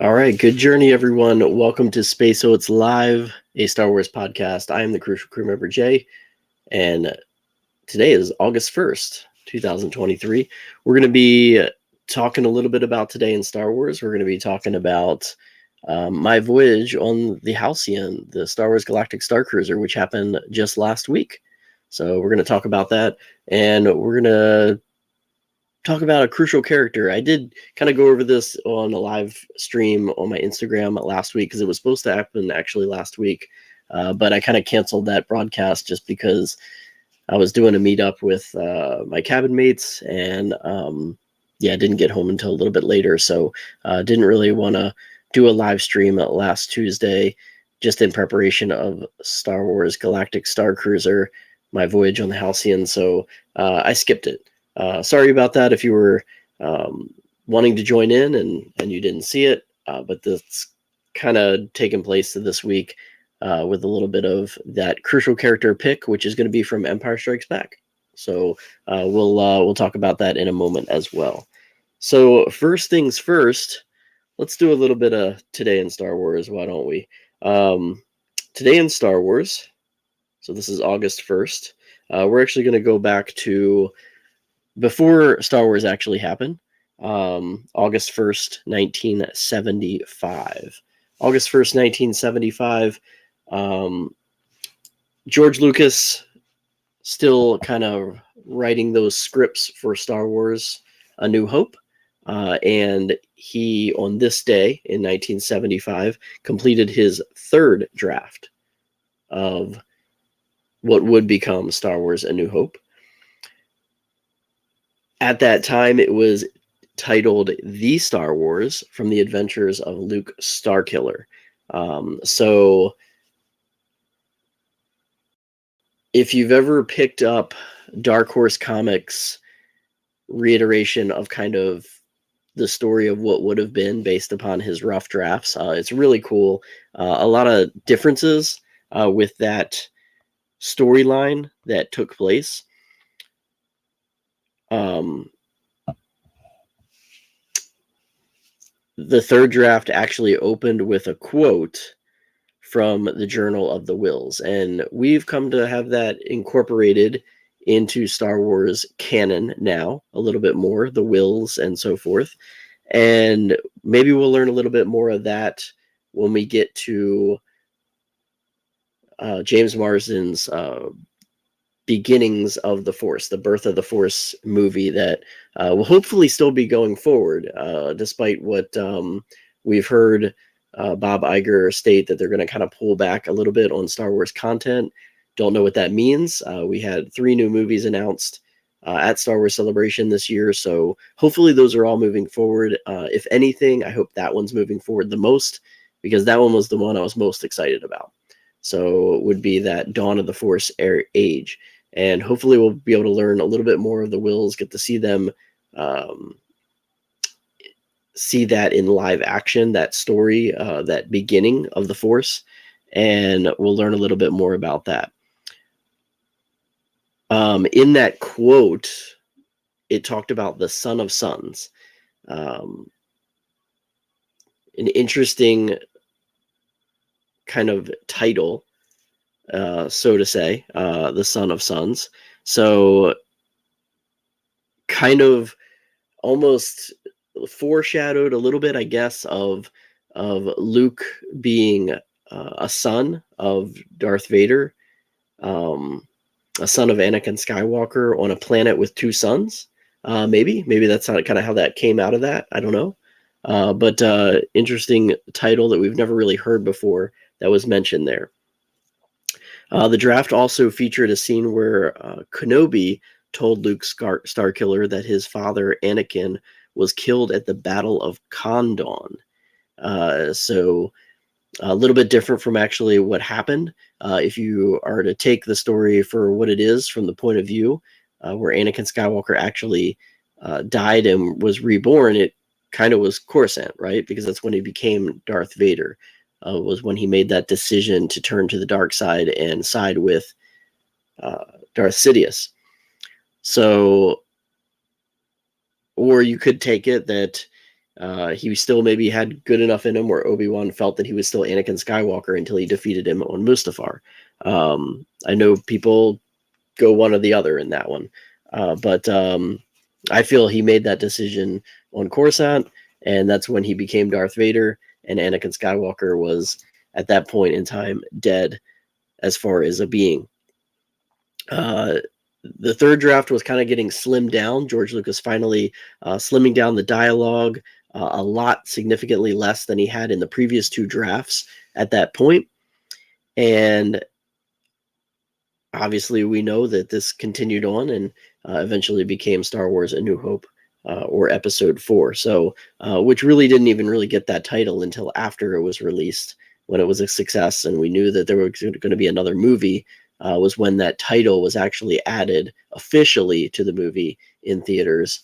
All right, good journey, everyone. Welcome to Space Oats Live, a Star Wars podcast. I am the Crucial Crew member, Jay, and today is August 1st, 2023. We're going to be talking a little bit about today in Star Wars. We're going to be talking about my voyage on the Halcyon, the Star Wars Galactic Star Cruiser, which happened just last week. So we're going to talk about that, and we're going to talk about a crucial character. I did kind of go over this on a live stream on my Instagram last week because it was supposed to happen actually last week, but I kind of canceled that broadcast just because I was doing a meetup with my cabin mates, and didn't get home until a little bit later, so didn't really want to do a live stream last Tuesday just in preparation of Star Wars Galactic Star Cruiser, my voyage on the Halcyon, so I skipped it. Sorry about that if you were wanting to join in and you didn't see it, but that's kind of taken place this week with a little bit of that crucial character pick, which is going to be from Empire Strikes Back. So we'll talk about that in a moment as well. So first things first, let's do a little bit of Today in Star Wars. Why don't we? Today in Star Wars. So this is August 1st. We're actually going to go back to before Star Wars actually happened, August 1st, 1975. August 1st, 1975, George Lucas still kind of writing those scripts for Star Wars A New Hope. And he, on this day in 1975, completed his third draft of what would become Star Wars A New Hope. At that time, it was titled The Star Wars from the Adventures of Luke Starkiller. So if you've ever picked up Dark Horse Comics' reiteration of kind of the story of what would have been based upon his rough drafts, it's really cool. A lot of differences with that storyline that took place. The third draft actually opened with a quote from the Journal of the Wills, and we've come to have that incorporated into Star Wars canon now a little bit more, the Wills and so forth, and maybe we'll learn a little bit more of that when we get to James Marsden's Beginnings of the Force, the Birth of the Force movie that will hopefully still be going forward, despite what we've heard Bob Iger state that they're going to kind of pull back a little bit on Star Wars content. Don't know what that means. We had 3 new movies announced at Star Wars Celebration this year, so hopefully those are all moving forward. If anything, I hope that one's moving forward the most, because that one was the one I was most excited about. So it would be that Dawn of the Force age. And hopefully we'll be able to learn a little bit more of the Wills, get to see them, see that in live action, that story, that beginning of the Force, and we'll learn a little bit more about that. In that quote, it talked about the Son of Sons. An interesting kind of title, so to say, the Son of Sons. So kind of almost foreshadowed a little bit, I guess, of Luke being a son of Darth Vader, a son of Anakin Skywalker on a planet with 2 suns. Maybe that's kind of how that came out of that. I don't know. But interesting title that we've never really heard before that was mentioned there. The draft also featured a scene where Kenobi told Luke Starkiller that his father, Anakin, was killed at the Battle of Condon. So a little bit different from actually what happened. If you are to take the story for what it is from the point of view where Anakin Skywalker actually died and was reborn, it kind of was Coruscant, right? Because that's when he became Darth Vader. Was when he made that decision to turn to the dark side and side with Darth Sidious. So, or you could take it that He still maybe had good enough in him where Obi-Wan felt that he was still Anakin Skywalker until he defeated him on Mustafar. I know people go one or the other in that one, but I feel he made that decision on Coruscant, and that's when he became Darth Vader, and Anakin Skywalker was at that point in time dead as far as a being. The third draft was kind of getting slimmed down. George Lucas finally slimming down the dialogue a lot, significantly less than he had in the previous two drafts at that point. And obviously we know that this continued on and eventually became Star Wars A New Hope, or Episode 4. So, which really didn't even really get that title until after it was released, when it was a success and we knew that there was going to be another movie. Was when that title was actually added officially to the movie in theaters,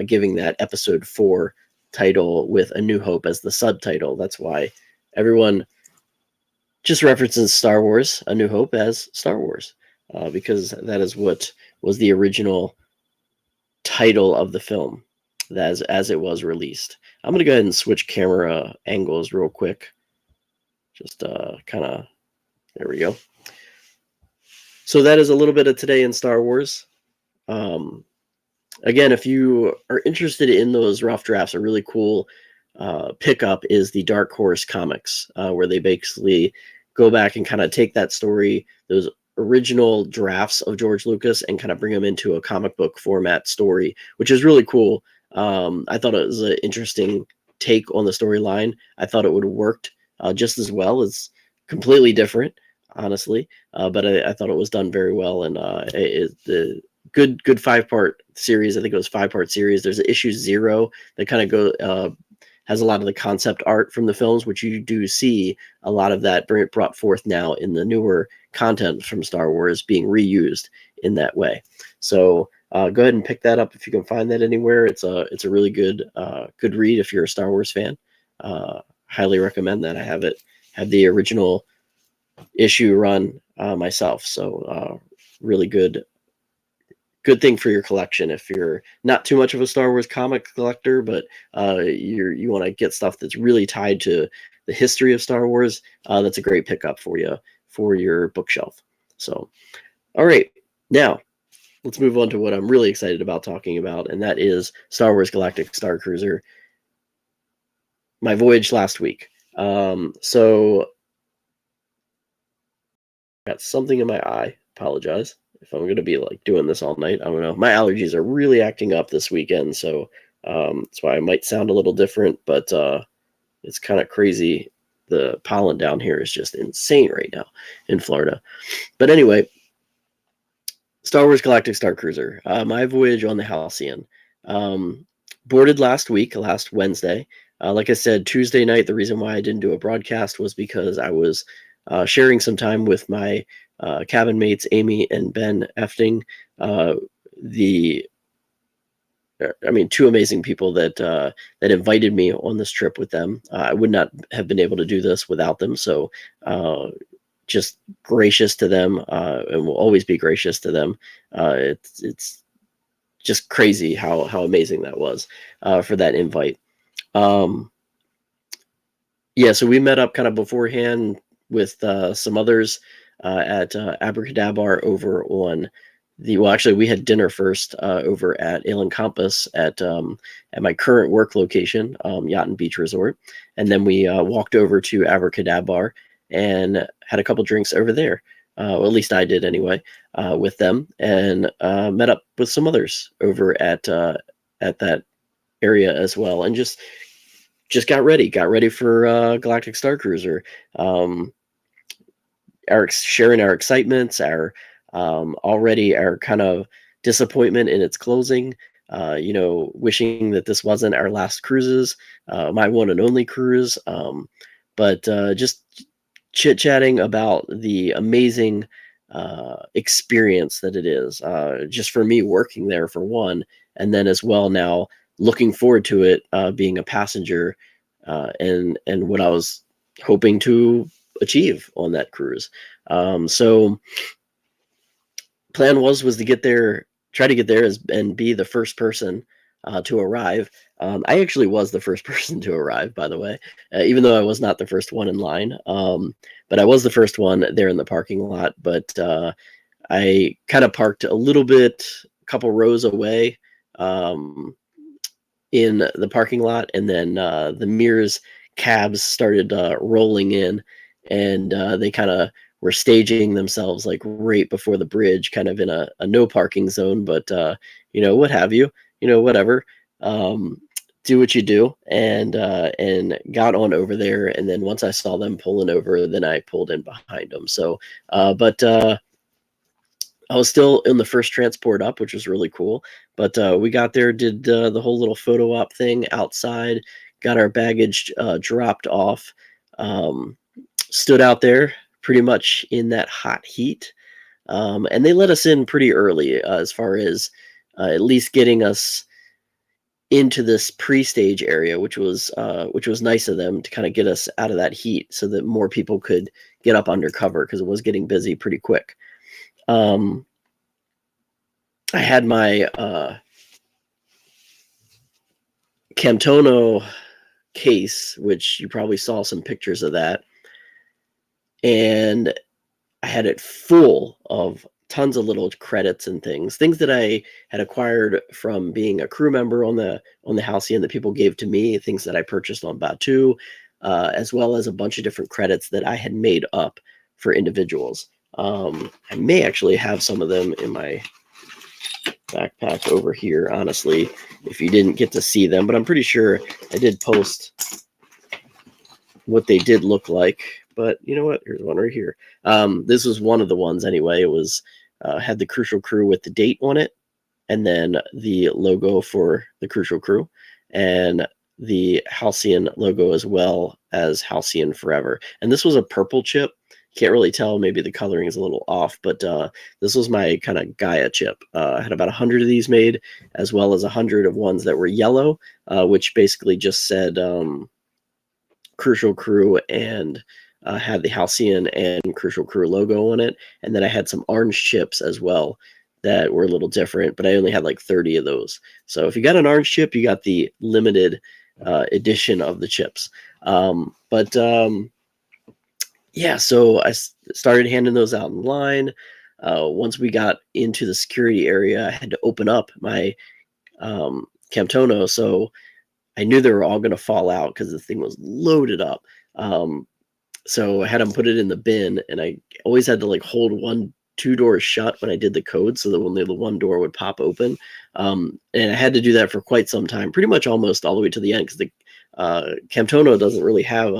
giving that Episode 4 title with A New Hope as the subtitle. That's why everyone just references Star Wars A New Hope as Star Wars, because that is what was the original title of the film as it was released. I'm going to go ahead and switch camera angles real quick. Just kind of, there we go. So that is a little bit of today in Star Wars. Again, if you are interested in those rough drafts, a really cool pickup is the Dark Horse comics, where they basically go back and kind of take that story, those original drafts of George Lucas, and kind of bring them into a comic book format story, which is really cool. I thought it was an interesting take on the storyline. I thought it would have worked just as well. As completely different, honestly, but I thought it was done very well, and the good 5-part series. I think it was 5-part series. There's issue 0 that kind of has a lot of the concept art from the films, which you do see a lot of that brought forth now in the newer content from Star Wars being reused in that way. So go ahead and pick that up if you can find that anywhere. It's a really good read if you're a Star Wars fan. Highly recommend that. I have the original issue run myself, so really good thing for your collection if you're not too much of a Star Wars comic collector, but you want to get stuff that's really tied to the history of Star Wars. That's a great pickup for you for your bookshelf. So, all right, now let's move on to what I'm really excited about talking about, and that is Star Wars Galactic Star Cruiser, my voyage last week. So got something in my eye. Apologize if I'm going to be like doing this all night. I don't know. My allergies are really acting up this weekend, so that's why I might sound a little different, but it's kind of crazy. The pollen down here is just insane right now in Florida. But anyway, Star Wars Galactic Star Cruiser, my voyage on the Halcyon. Boarded last Wednesday. Like I said, Tuesday night, the reason why I didn't do a broadcast was because I was sharing some time with my cabin mates, Amy and Ben Efting, two amazing people that invited me on this trip with them. I would not have been able to do this without them. So just gracious to them, and will always be gracious to them. It's just crazy how amazing that was for that invite. So we met up kind of beforehand with some others at Abracadabra over on we had dinner first over at Alien Compass at my current work location, Yacht and Beach Resort, and then we walked over to Abracadabra and had a couple drinks over there. Well, at least I did anyway, with them, and met up with some others over at that area as well, and just got ready for Galactic Star Cruiser. Sharing our excitements, our kind of disappointment in its closing, wishing that this wasn't our last cruises, my one and only cruise, but just chit-chatting about the amazing experience that it is, just for me working there for one, and then as well now looking forward to it being a passenger, and what I was hoping to achieve on that cruise. So plan was to try to get there and be the first person to arrive I actually was the first person to arrive, by the way, even though I was not the first one in line. But I was the first one there in the parking lot. But I kind of parked a little bit, a couple rows away in the parking lot, and then the Mears cabs started rolling in, and they kind of were staging themselves like right before the bridge, kind of in a no parking zone. But what have you, whatever. Do what you do, and got on over there. And then once I saw them pulling over, then I pulled in behind them. So, but I was still in the first transport up, which was really cool. But we got there, did the whole little photo op thing outside, got our baggage dropped off, stood out there pretty much in that hot heat. And they let us in pretty early, as far as at least getting us into this pre-stage area, which was nice of them to kind of get us out of that heat so that more people could get up under cover, because it was getting busy pretty quick. I had my Camtono case, which you probably saw some pictures of that, and I had it full of tons of little credits and things that I had acquired from being a crew member on the Halcyon that people gave to me, things that I purchased on Batu, as well as a bunch of different credits that I had made up for individuals. I may actually have some of them in my backpack over here, honestly, if you didn't get to see them, but I'm pretty sure I did post what they did look like. But you know what? Here's one right here. This was one of the ones anyway. It was had the Crucial Crew with the date on it, and then the logo for the Crucial Crew, and the Halcyon logo, as well as Halcyon Forever. And this was a purple chip. Can't really tell. Maybe the coloring is a little off, but this was my kind of Gaia chip. I had about 100 of these made, as well as 100 of ones that were yellow, which basically just said Crucial Crew, and had the Halcyon and Crucial Crew logo on it. And then I had some orange chips as well that were a little different, but I only had like 30 of those. So if you got an orange chip, you got the limited edition of the chips. Yeah, so I started handing those out in line. Once we got into the security area, I had to open up my Camtono, so I knew they were all going to fall out because the thing was loaded up. So I had them put it in the bin, and I always had to like hold two doors shut when I did the code, so that only the one door would pop open. And I had to do that for quite some time, pretty much almost all the way to the end, because the Camtono doesn't really have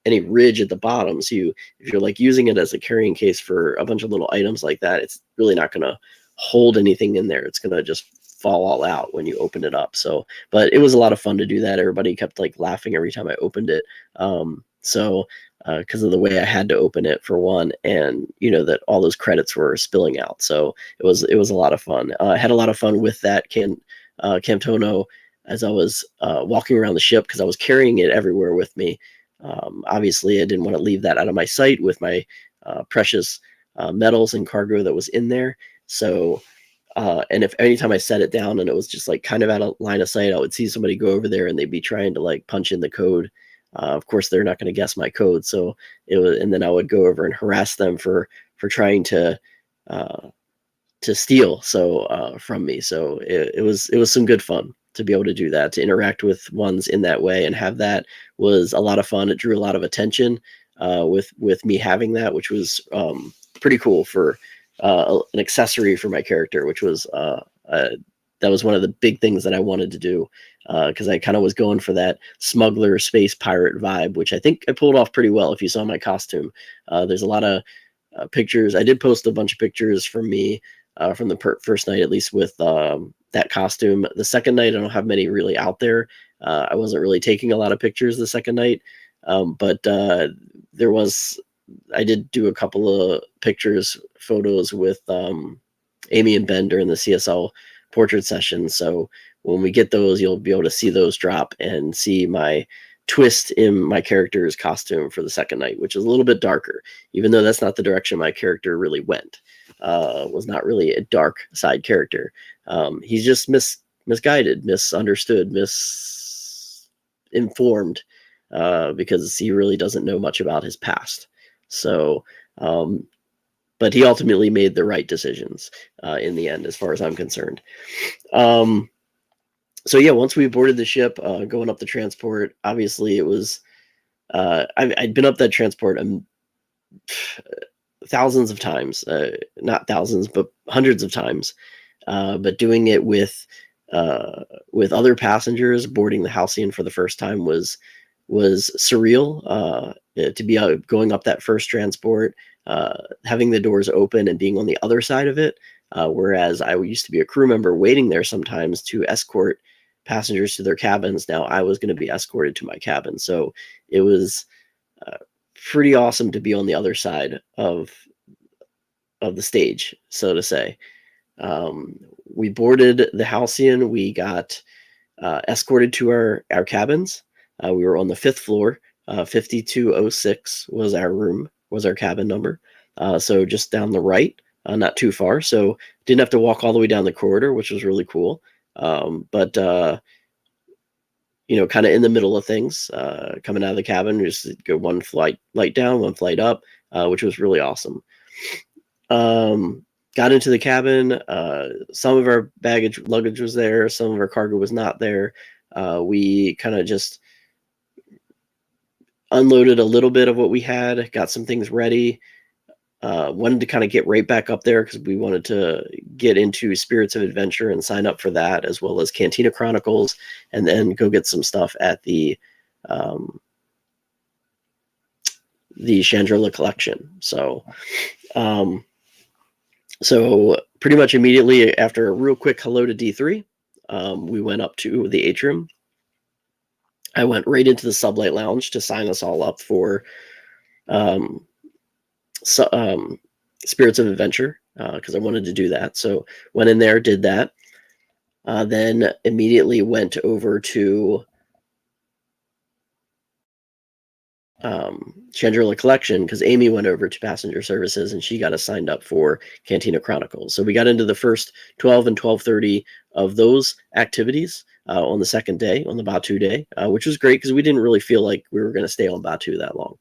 any ridge at the bottom. So if you're like using it as a carrying case for a bunch of little items like that, it's really not going to hold anything in there. It's going to just fall all out when you open it up. So, but it was a lot of fun to do that. Everybody kept like laughing every time I opened it. Because of the way I had to open it, for one, and that all those credits were spilling out. So it was a lot of fun. I had a lot of fun with that Camtono as I was walking around the ship, because I was carrying it everywhere with me. Obviously, I didn't want to leave that out of my sight with my precious metals and cargo that was in there. So, and if anytime I set it down and it was just like kind of out of line of sight, I would see somebody go over there and they'd be trying to like punch in the code. Of course, they're not going to guess my code, so and then I would go over and harass them for trying to steal from me. So it was some good fun to be able to do that, to interact with ones in that way, and have that was a lot of fun. It drew a lot of attention with me having that, which was pretty cool for an accessory for my character, which was that was one of the big things that I wanted to do, because I kind of was going for that smuggler space pirate vibe, which I think I pulled off pretty well. If you saw my costume, there's a lot of pictures. I did post a bunch of pictures from me from the first night, at least with that costume. The second night, I don't have many really out there. I wasn't really taking a lot of pictures the second night, but I did do a couple of photos with Amy and Ben during the CSL portrait session. So when we get those, you'll be able to see those drop and see my twist in my character's costume for the second night, which is a little bit darker, even though that's not the direction my character really went. Was not really a dark side character. He's just misguided, misunderstood, misinformed, because he really doesn't know much about his past. So, but he ultimately made the right decisions in the end, as far as I'm concerned. So yeah, once we boarded the ship, going up the transport, obviously it was, I'd been up that transport thousands of times, not thousands, but hundreds of times. But doing it with other passengers, boarding the Halcyon for the first time was surreal. To be going up that first transport, having the doors open and being on the other side of it, whereas I used to be a crew member waiting there sometimes to escort passengers to their cabins. Now I was going to be escorted to my cabin, so it was pretty awesome to be on the other side of the stage, so to say. We boarded the Halcyon. We got escorted to our cabins. We were on the 5th floor. 5206 was our room, was our cabin number. So just down the right, not too far. So didn't have to walk all the way down the corridor, which was really cool. But kind of in the middle of things, coming out of the cabin, just go one flight down, one flight up, which was really awesome. Got into the cabin. Some of our luggage was there. Some of our cargo was not there. We kind of just unloaded a little bit of what we had, got some things ready. Wanted to kind of get right back up there because we wanted to get into Spirits of Adventure and sign up for that, as well as Cantina Chronicles, and then go get some stuff at the Chandrila collection. So pretty much immediately after a real quick hello to D3, we went up to the atrium. I went right into the Sublight Lounge to sign us all up for Spirits of Adventure, because I wanted to do that. So went in there, did that. Then immediately went over to Chandrila Collection, because Amy went over to Passenger Services and she got us signed up for Cantina Chronicles. So we got into the first 12 and 12:30 of those activities on the second day, on the Batu day, which was great because we didn't really feel like we were going to stay on Batu that long.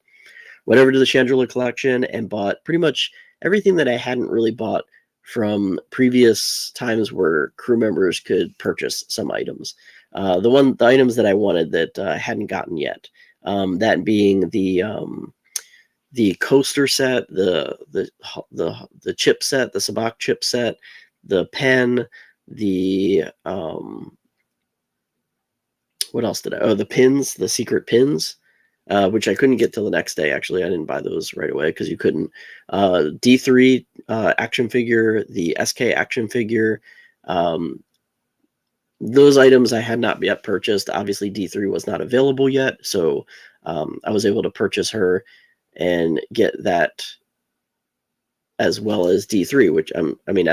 Went over to the Chandrila Collection and bought pretty much everything that I hadn't really bought from previous times where crew members could purchase some items. The items that I wanted that I hadn't gotten yet. That being the coaster set, the chip set, the Sabak chip set, the pen, the what else did I? Oh, the pins, the secret pins, which I couldn't get till the next day. Actually, I didn't buy those right away because you couldn't. D3 action figure, the SK action figure. Those items I had not yet purchased. Obviously, D3 was not available yet, so I was able to purchase her and get that, as well as D3, which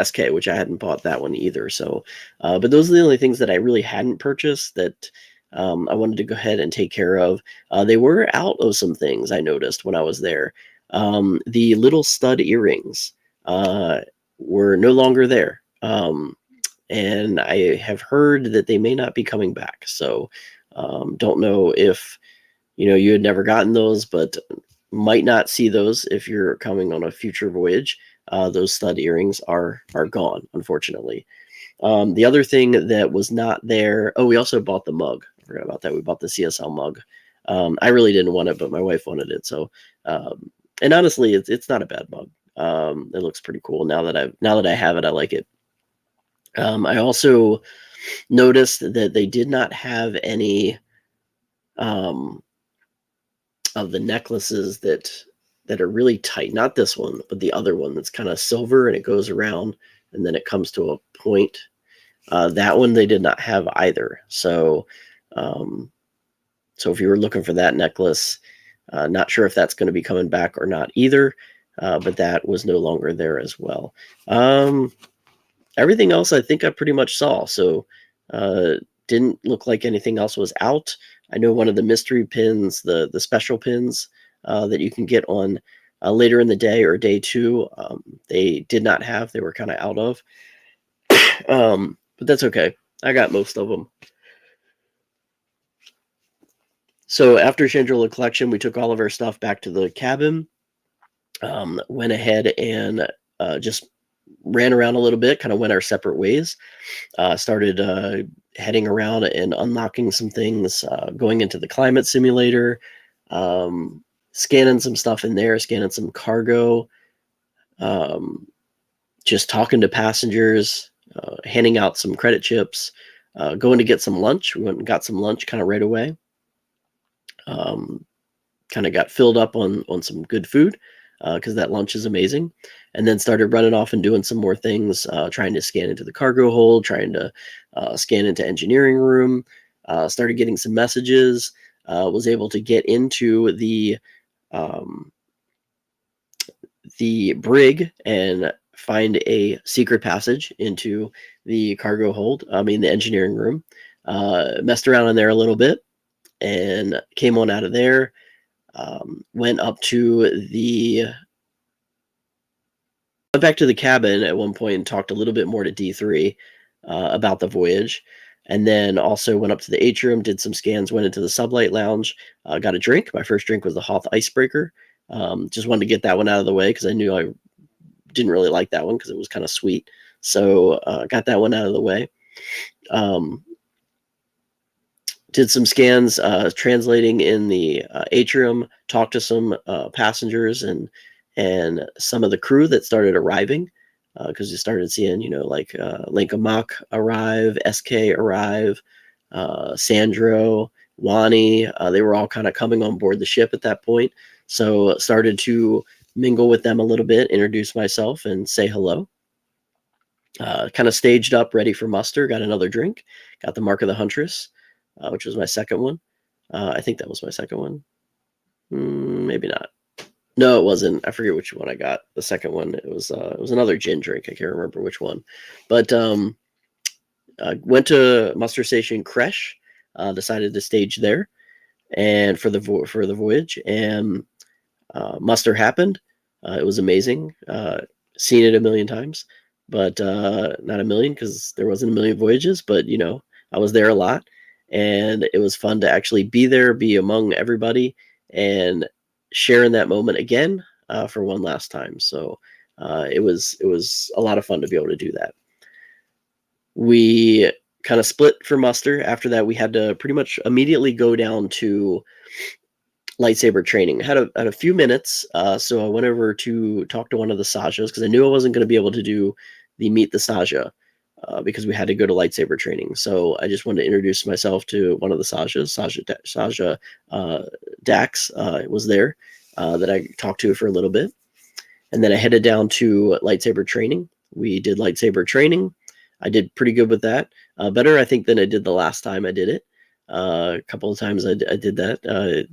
SK, which I hadn't bought that one either. So, but those are the only things that I really hadn't purchased that I wanted to go ahead and take care of. They were out of some things I noticed when I was there. The little stud earrings were no longer there. And I have heard that they may not be coming back. So don't know if, you had never gotten those, but might not see those if you're coming on a future voyage. Those stud earrings are gone, unfortunately. The other thing that was not there, we also bought the mug. I forgot about that. We bought the CSL mug. I really didn't want it, but my wife wanted it. So, and honestly, it's not a bad mug. It looks pretty cool. Now that I have it, I like it. I also noticed that they did not have any of the necklaces that are really tight. Not this one, but the other one that's kind of silver and it goes around and then it comes to a point. That one they did not have either. So, so if you were looking for that necklace, not sure if that's going to be coming back or not either. But that was no longer there as well. Everything else I think I pretty much saw. So didn't look like anything else was out. I know one of the mystery pins, the special pins that you can get on later in the day or day 2, they did not have. They were kind of out of. But that's okay. I got most of them. So after Chandrila Collection, we took all of our stuff back to the cabin, went ahead and just ran around a little bit, kind of went our separate ways, started heading around and unlocking some things, going into the climate simulator, scanning some stuff in there, scanning some cargo, just talking to passengers, handing out some credit chips, going to get some lunch. We went and got some lunch kind of right away. Kind of got filled up on some good food because that lunch is amazing, and then started running off and doing some more things, trying to scan into the cargo hold, trying to scan into engineering room, started getting some messages, was able to get into the brig and find a secret passage into the cargo hold, the engineering room, messed around in there a little bit and came on out of there. Went back to the cabin at one point and talked a little bit more to D3 about the voyage, and then also went up to the atrium, did some scans, went into the sublight lounge, got a drink. My first drink was the Hoth Icebreaker. Just wanted to get that one out of the way because I knew I didn't really like that one because it was kind of sweet. So got that one out of the way. Did some scans, translating in the atrium, talked to some passengers and some of the crew that started arriving, because you started seeing, like Linka Mach arrive, SK arrive, Sandro, Wani. They were all kind of coming on board the ship at that point. So started to mingle with them a little bit, introduce myself and say hello. Kind of staged up, ready for muster, got another drink, got the Mark of the Huntress, which was my second one. I think that was my second one. Maybe not. No, it wasn't. I forget which one I got. The second one, it was another gin drink. I can't remember which one. But went to muster station Kresh, decided to stage there, and for the voyage, and muster happened. It was amazing. Seen it a million times, but not a million because there wasn't a million voyages. But I was there a lot, and it was fun to actually be there, be among everybody, and share in that moment again for one last time. So it was a lot of fun to be able to do that. We kind of split for muster. After that, we had to pretty much immediately go down to lightsaber training. Had a few minutes, so I went over to talk to one of the Sajas because I knew I wasn't going to be able to do the meet the Saja because we had to go to lightsaber training. So I just wanted to introduce myself to one of the Sajas. Saja Dax was there that I talked to for a little bit, and then I headed down to lightsaber training. We did lightsaber training. I did pretty good with that. Better, I think, than I did the last time I did it. A couple of times I did that.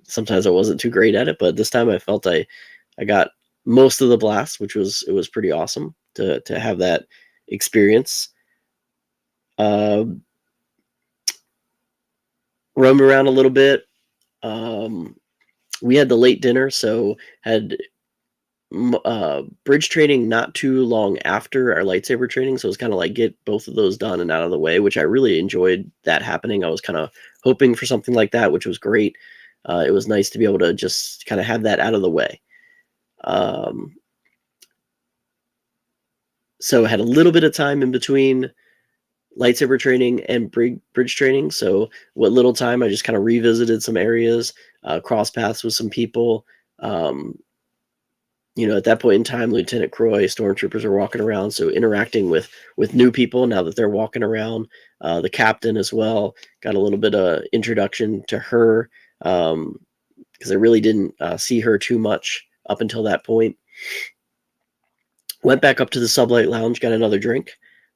Sometimes I wasn't too great at it, but this time I felt I got most of the blasts, which was pretty awesome to have that experience. Roam around a little bit. We had the late dinner, so had bridge training not too long after our lightsaber training, so it was kind of like get both of those done and out of the way, which I really enjoyed that happening. I was kind of hoping for something like that, which was great. It was nice to be able to just kind of have that out of the way. So I had a little bit of time in between lightsaber training and bridge training. So what little time, I just kind of revisited some areas, cross paths with some people. At that point in time, Lieutenant Croy, stormtroopers are walking around, so interacting with new people now that they're walking around. The captain as well, got a little bit of introduction to her, because I really didn't see her too much up until that point. Went back up to the sublight lounge, got another drink.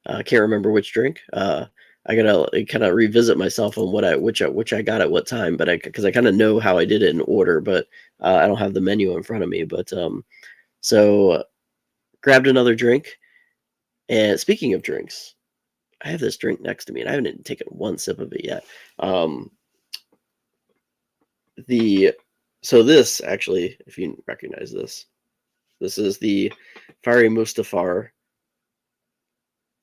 Can't remember which drink. I gotta kind of revisit myself on which I got at what time, but because I kind of know how I did it in order, but I don't have the menu in front of me. But so grabbed another drink. And speaking of drinks, I have this drink next to me, and I haven't taken one sip of it yet. So this actually, if you recognize this is the Fari Mustafar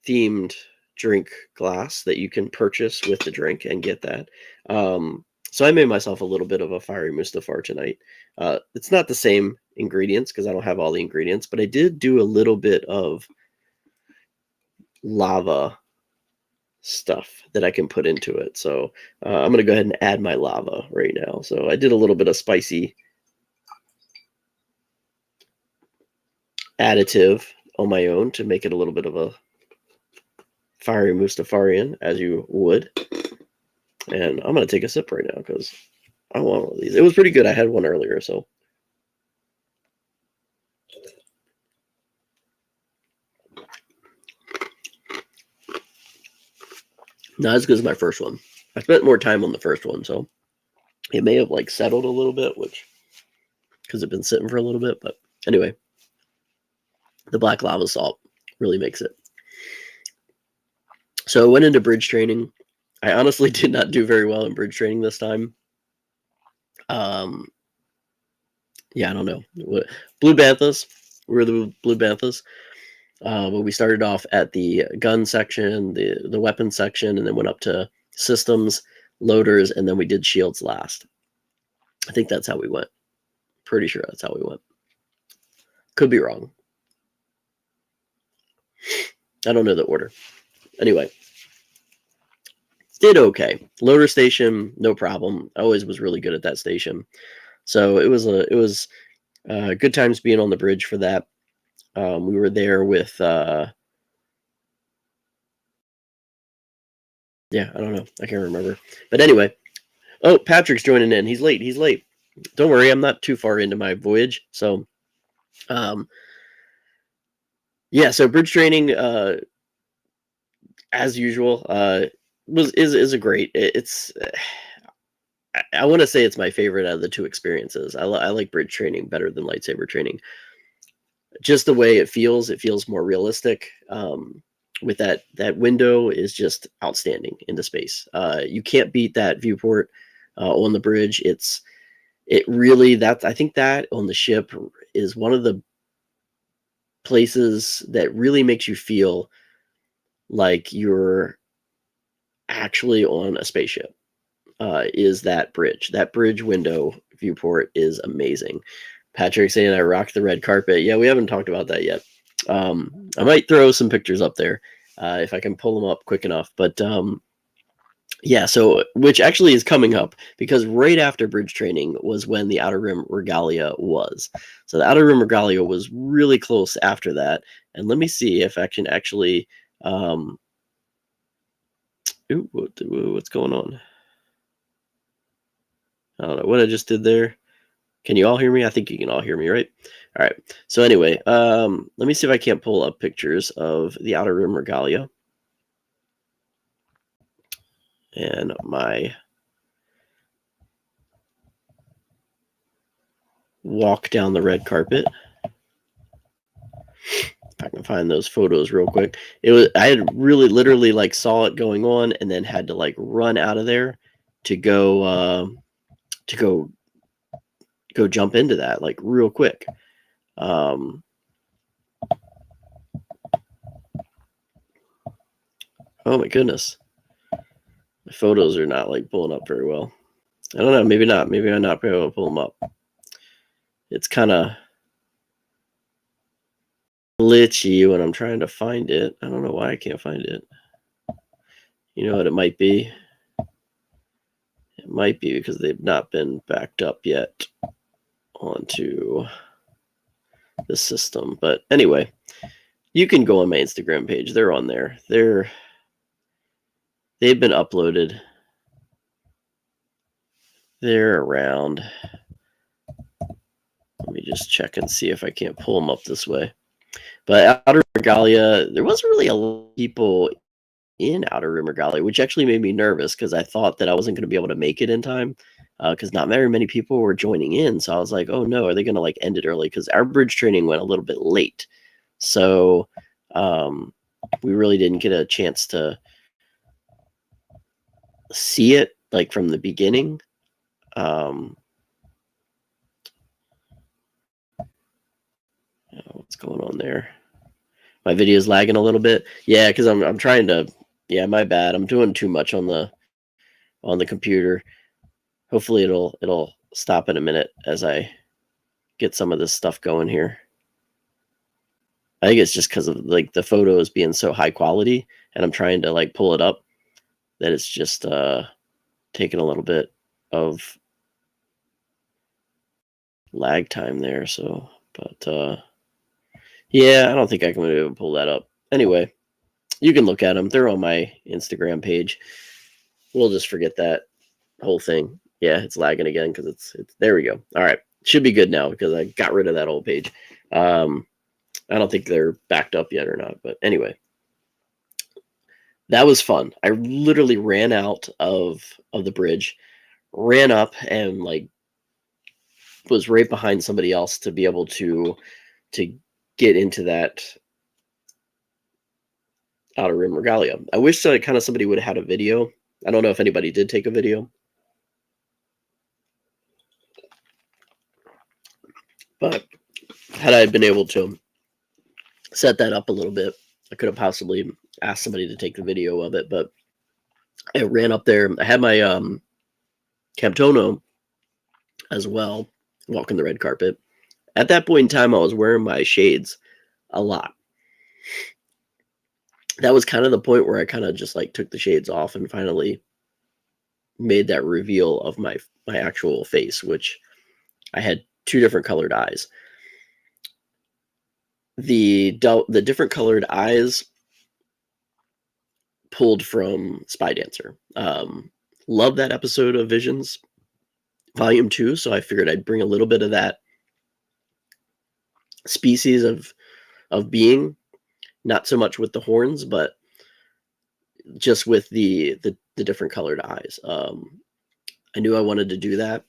themed drink glass that you can purchase with the drink and get that. So I made myself a little bit of a fiery Mustafar tonight. It's not the same ingredients because I don't have all the ingredients, but I did do a little bit of lava stuff that I can put into it. So I'm going to go ahead and add my lava right now. So I did a little bit of spicy additive on my own to make it a little bit of a fiery Mustafarian, as you would. And I'm going to take a sip right now because I want one of these. It was pretty good. I had one earlier, so. Not as good as my first one. I spent more time on the first one, so it may have like settled a little bit, which because it's been sitting for a little bit. But anyway, the black lava salt really makes it. So I went into bridge training. I honestly did not do very well in bridge training this time. Yeah, I don't know. Blue Banthas. We were the Blue Banthas. But we started off at the gun section, the weapon section, and then went up to systems, loaders, and then we did shields last. I think that's how we went. Pretty sure that's how we went. Could be wrong. I don't know the order. Anyway, did okay. Loader station, no problem. I always was really good at that station. So it was good times being on the bridge for that. We were there with yeah, I don't know. I can't remember. But anyway, oh, Patrick's joining in. He's late. He's late. Don't worry, I'm not too far into my voyage. So yeah, so bridge training as usual is a great. It's I want to say it's my favorite out of the two experiences. I like bridge training better than lightsaber training. Just the way it feels more realistic. With that window is just outstanding into space. You can't beat that viewport on the bridge. I think that on the ship is one of the places that really makes you feel like you're actually on a spaceship. Is that bridge. That bridge window viewport is amazing. Patrick saying I rocked the red carpet. Yeah, we haven't talked about that yet. I might throw some pictures up there if I can pull them up quick enough. But yeah, so which actually is coming up because right after bridge training was when the Outer Rim Regalia was. So the Outer Rim Regalia was really close after that. And let me see if I can actually. What's going on? I don't know what I just did there. Can you all hear me? I think you can all hear me, right? All right. So anyway, let me see if I can't pull up pictures of the Outer Rim Regalia. And my walk down the red carpet. If I can find those photos real quick. I had really literally like saw it going on and then had to like run out of there to go jump into that like real quick. Oh my goodness. The photos are not like pulling up very well. I don't know. Maybe not. Maybe I'm not able to pull them up. It's kind of glitchy when I'm trying to find it. I don't know why I can't find it. You know what it might be? It might be because they've not been backed up yet onto the system. But anyway, you can go on my Instagram page. They're on there. They've been uploaded. They're around. Let me just check and see if I can't pull them up this way. But Outer Regalia, there wasn't really a lot of people in Outer Rim Regalia, which actually made me nervous because I thought that I wasn't going to be able to make it in time because not very many people were joining in. So I was like, oh no, are they going to like end it early? Because our bridge training went a little bit late. So we really didn't get a chance to see it like from the beginning. What's going on there? My video is lagging a little bit. Yeah, because I'm trying to Yeah, my bad. I'm doing too much on the computer. Hopefully it'll stop in a minute as I get some of this stuff going here. I think it's just because of like the photos being so high quality, and I'm trying to like pull it up, that it's just taking a little bit of lag time there. So, but yeah, I don't think I can be able to pull that up. Anyway, you can look at them. They're on my Instagram page. We'll just forget that whole thing. Yeah, it's lagging again because it's there we go. All right, should be good now because I got rid of that old page. I don't think they're backed up yet or not, but anyway, that was fun. I literally ran out of the bridge, ran up, and like was right behind somebody else to be able to get into that outer rim regalia. I wish that kind of somebody would have had a video. I don't know if anybody did take a video, but had I been able to set that up a little bit, I could have possibly asked somebody to take the video of it. But I ran up there. I had my Camptono as well, walking the red carpet. At that point in time, I was wearing my shades a lot. That was kind of the point where I kind of just like took the shades off and finally made that reveal of my actual face, which I had two different colored eyes. The different colored eyes pulled from Spy Dancer. Love that episode of Visions, Volume 2, so I figured I'd bring a little bit of that species of being, not so much with the horns, but just with the different colored eyes. I knew I wanted to do that.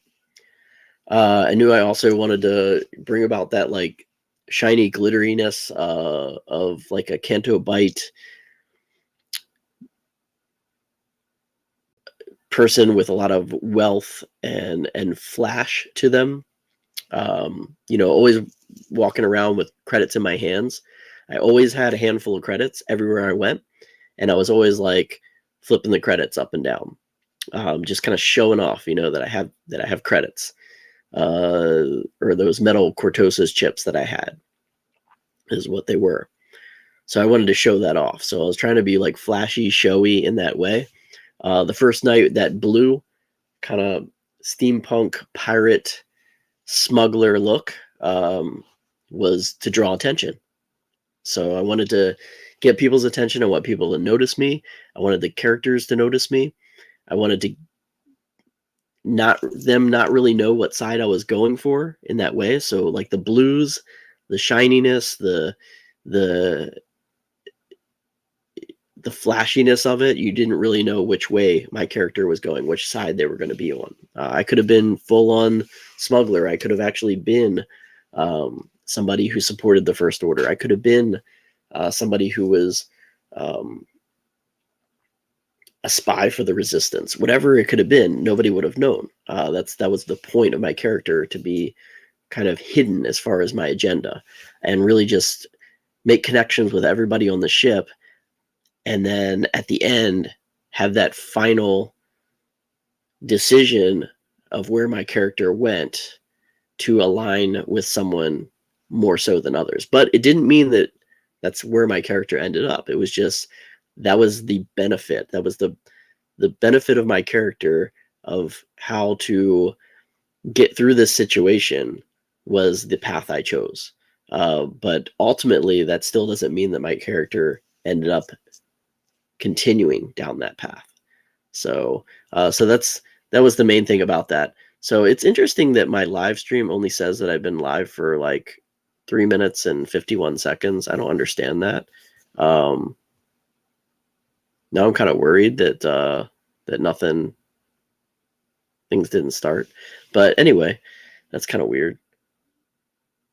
I knew I also wanted to bring about that like shiny glitteriness of like a Canto Bite person with a lot of wealth and flash to them. Always walking around with credits in my hands. I always had a handful of credits everywhere I went, and I was always like flipping the credits up and down, just kind of showing off, that I have credits, or those metal Cortosis chips that I had is what they were. So I wanted to show that off. So I was trying to be like flashy, showy in that way. The first night, that blue kind of steampunk pirate smuggler look was to draw attention. So I wanted to get people's attention. I want people to notice me. I wanted the characters to notice me. I wanted to not really know what side I was going for in that way. So like the blues, the shininess, the flashiness of it, you didn't really know which way my character was going, which side they were going to be on. I could have been full on smuggler. I could have actually been somebody who supported the First Order. I could have been somebody who was a spy for the Resistance. Whatever it could have been, nobody would have known. That was the point of my character, to be kind of hidden as far as my agenda, and really just make connections with everybody on the ship. And then at the end, have that final decision of where my character went to align with someone more so than others. But it didn't mean that that's where my character ended up. It was just, that was the benefit. That was the benefit of my character, of how to get through this situation, was the path I chose. But ultimately, that still doesn't mean that my character ended up continuing down that path. So that was the main thing about that. So it's interesting that my live stream only says that I've been live for like 3 minutes and 51 seconds. I don't understand that. Now I'm kind of worried that things didn't start. But anyway, that's kind of weird.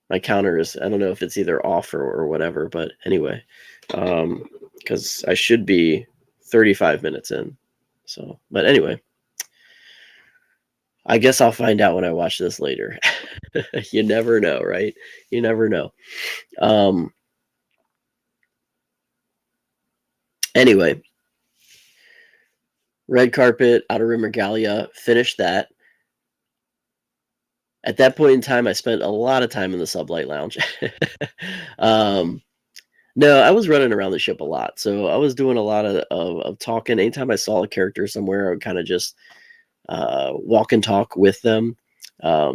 My counter is, I don't know if it's either off or whatever, but anyway, because I should be 35 minutes in. So, but anyway, I guess I'll find out when I watch this later. You never know, right? You never know. Anyway, red carpet, outer rim regalia, finished that. At that point in time, I spent a lot of time in the sublight lounge. No, I was running around the ship a lot, so I was doing a lot of talking. Anytime I saw a character somewhere, I would kind of just walk and talk with them. I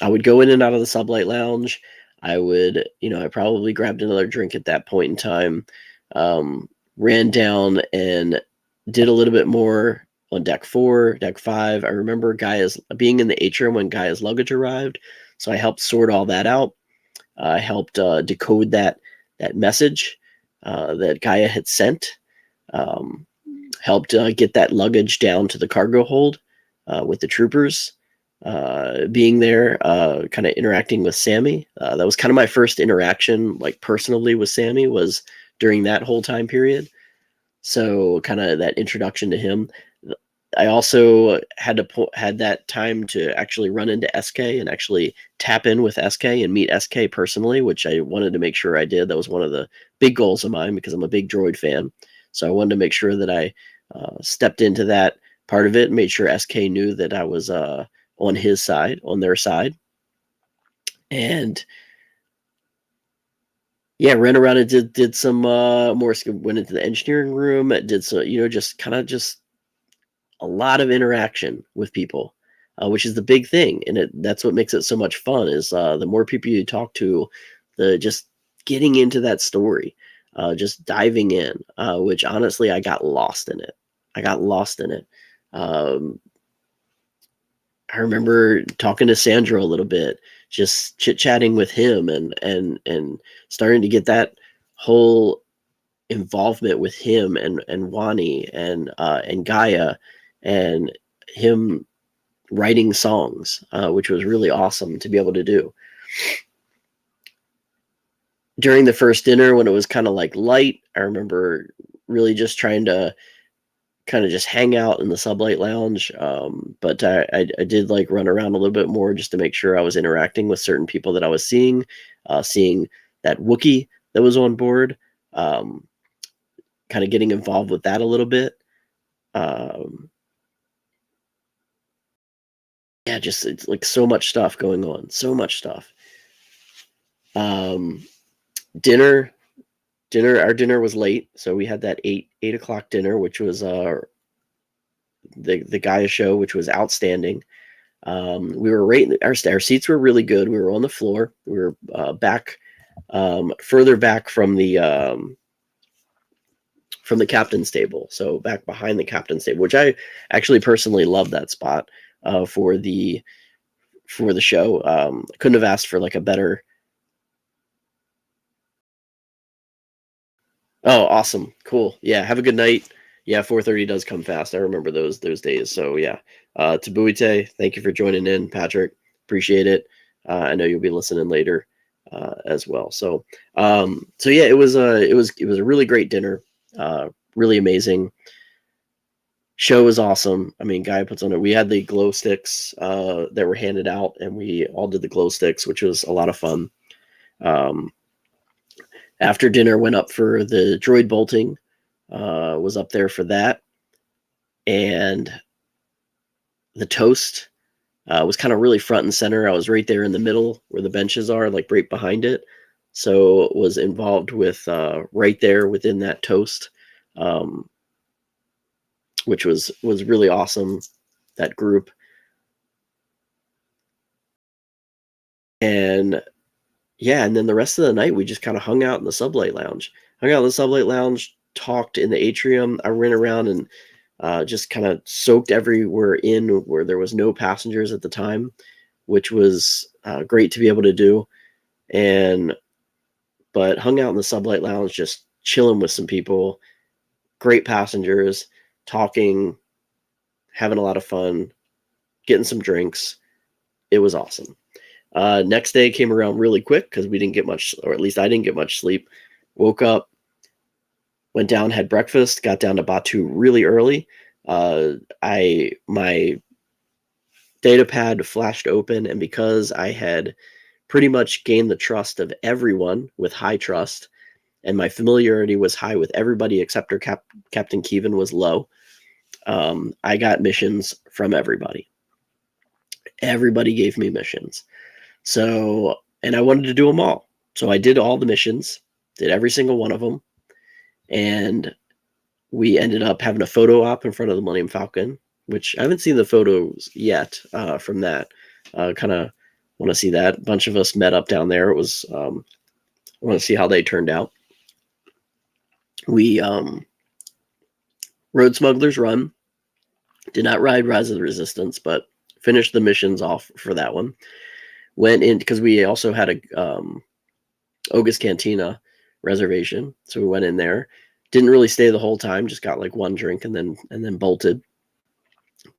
would go in and out of the sublight lounge. I would, I probably grabbed another drink at that point in time, ran down and did a little bit more on deck 4, deck 5. I remember Gaia's being in the atrium when Gaia's luggage arrived, so I helped sort all that out. I helped decode that message that Gaia had sent. Helped get that luggage down to the cargo hold with the troopers. Being there, kind of interacting with Sammy. That was kind of my first interaction, like personally with Sammy, was during that whole time period. So kind of that introduction to him. I also had that time to actually run into SK and actually tap in with SK and meet SK personally, which I wanted to make sure I did. That was one of the big goals of mine because I'm a big droid fan. So I wanted to make sure that I stepped into that part of it and made sure SK knew that I was on his side, on their side. And yeah, ran around and did some more, went into the engineering room, did some, just a lot of interaction with people, which is the big thing. And that's what makes it so much fun is the more people you talk to, the just getting into that story, just diving in, which honestly, I got lost in it. I remember talking to Sandro a little bit, just chit-chatting with him and starting to get that whole involvement with him and Wani and Gaia and him writing songs, which was really awesome to be able to do. During the first dinner, when it was kind of like light, I remember really just trying to kind of just hang out in the sublight lounge. But I did like run around a little bit more just to make sure I was interacting with certain people that I was seeing that Wookiee that was on board, kind of getting involved with that a little bit. Yeah, just it's like so much stuff going on, so much stuff. Dinner, our dinner was late, so we had that 8 o'clock dinner, which was the Gaia show, which was outstanding. We were right, our seats were really good. We were on the floor. We were back, further back from the captain's table, so back behind the captain's table, which I actually personally love that spot for the show. I couldn't have asked for like a better. Oh, awesome. Cool. Yeah. Have a good night. Yeah. 4:30 does come fast. I remember those days. So yeah. Tabuite, thank you for joining in, Patrick. Appreciate it. I know you'll be listening later as well. So yeah, it was a really great dinner. Really amazing. Show was awesome. I mean, Guy puts on it. We had the glow sticks that were handed out, and we all did the glow sticks, which was a lot of fun. After dinner, went up for the droid bolting, was up there for that. And the toast was kind of really front and center. I was right there in the middle where the benches are, like right behind it. So was involved with right there within that toast, which was really awesome, that group. And yeah, and then the rest of the night, we just kind of hung out in the sublight lounge, talked in the atrium. I ran around and just kind of soaked everywhere in where there was no passengers at the time, which was great to be able to do. But hung out in the sublight lounge, just chilling with some people, great passengers, talking, having a lot of fun, getting some drinks. It was awesome. Next day came around really quick because we didn't get much, or at least I didn't get much sleep. Woke up, went down, had breakfast, got down to Batu really early. My data pad flashed open, and because I had pretty much gained the trust of everyone with high trust, and my familiarity was high with everybody except for Captain Keevan was low. I got missions from everybody. Everybody gave me missions. So, and I wanted to do them all. So I did all the missions, did every single one of them. And we ended up having a photo op in front of the Millennium Falcon, which I haven't seen the photos yet from that. Kind of want to see that. A bunch of us met up down there. It was, I want to see how they turned out. We rode Smuggler's Run. Did not ride Rise of the Resistance, but finished the missions off for that one. Went in because we also had a Ogus Cantina reservation, so we went in there. Didn't really stay the whole time, just got like one drink and then bolted.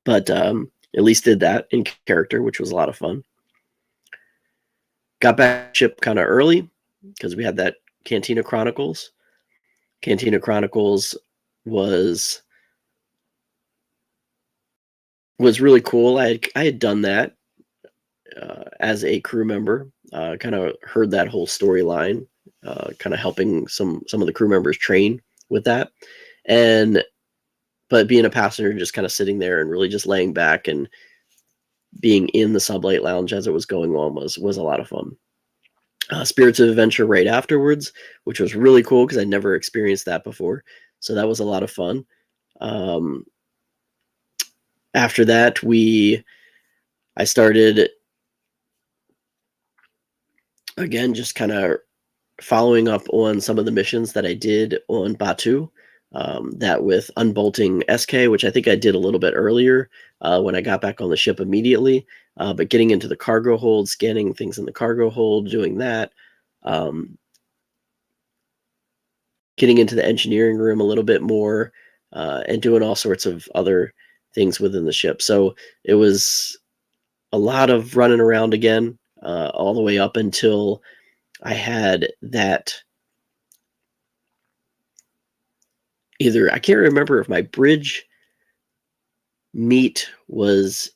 But at least did that in character, which was a lot of fun. Got back ship kind of early because we had that Cantina Chronicles. Cantina Chronicles was really cool. I had done that as a crew member. Kind of heard that whole storyline, kind of helping some of the crew members train with that. But being a passenger, just kind of sitting there and really just laying back and being in the Sublight Lounge as it was going on was a lot of fun. Spirits of Adventure right afterwards, which was really cool because I never experienced that before. So that was a lot of fun. After that, I started, again, just kind of following up on some of the missions that I did on Batu. That with unbolting SK, which I think I did a little bit earlier when I got back on the ship immediately. But getting into the cargo hold, scanning things in the cargo hold, doing that. Getting into the engineering room a little bit more, and doing all sorts of other things within the ship. So it was a lot of running around again, all the way up until I had that. I can't remember if my bridge meet was,